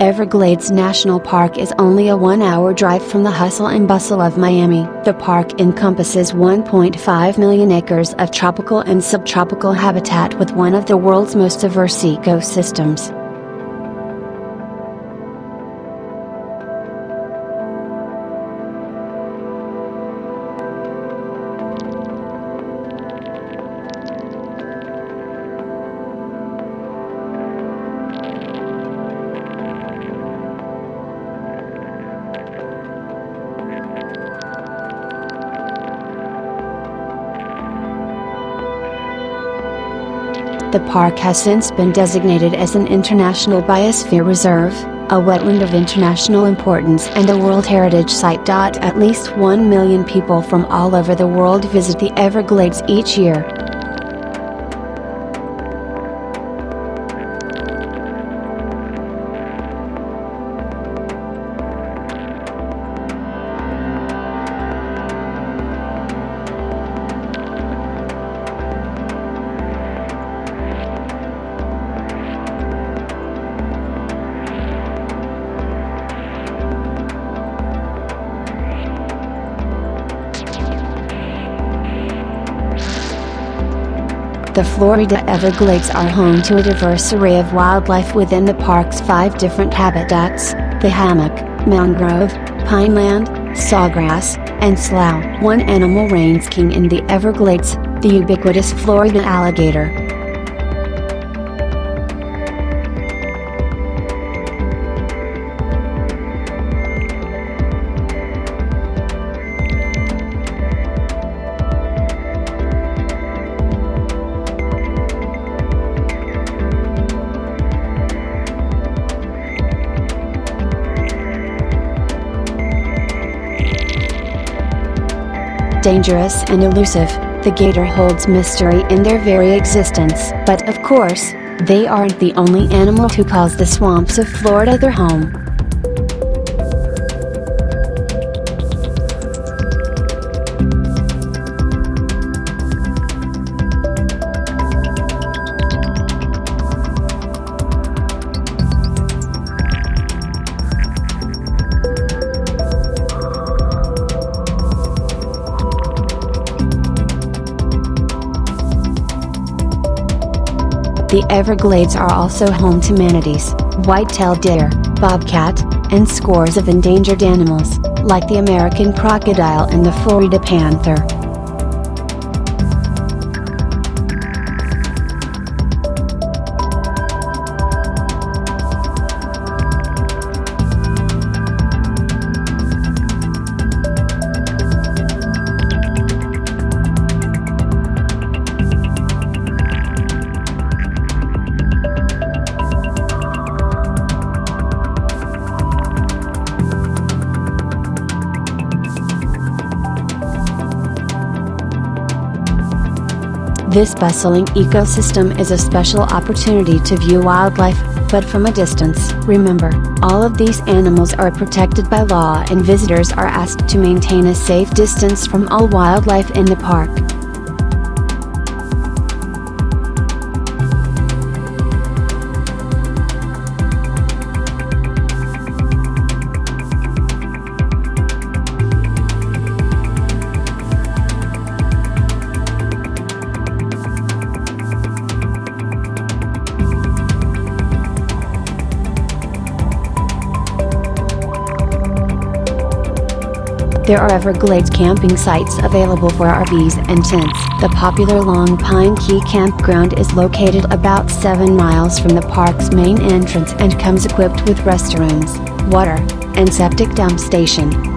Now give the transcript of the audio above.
Everglades National Park is only a 1-hour drive from the hustle and bustle of Miami. The park encompasses 1.5 million acres of tropical and subtropical habitat with one of the world's most diverse ecosystems. The park has since been designated as an International Biosphere Reserve, a Wetland of International Importance and a World Heritage Site. At least 1 million people from all over the world visit the Everglades each year. The Florida Everglades are home to a diverse array of wildlife within the park's 5 different habitats: the hammock, mangrove, pineland, sawgrass, and slough. One animal reigns king in the Everglades, the ubiquitous Florida alligator. Dangerous and elusive, the gator holds mystery in their very existence. But of course, they aren't the only animal who calls the swamps of Florida their home. The Everglades are also home to manatees, white-tailed deer, bobcat, and scores of endangered animals, like the American crocodile and the Florida panther. This bustling ecosystem is a special opportunity to view wildlife, but from a distance. Remember, all of these animals are protected by law and visitors are asked to maintain a safe distance from all wildlife in the park. There are Everglades camping sites available for RVs and tents. The popular Long Pine Key campground is located about 7 miles from the park's main entrance and comes equipped with restrooms, water, and septic dump station.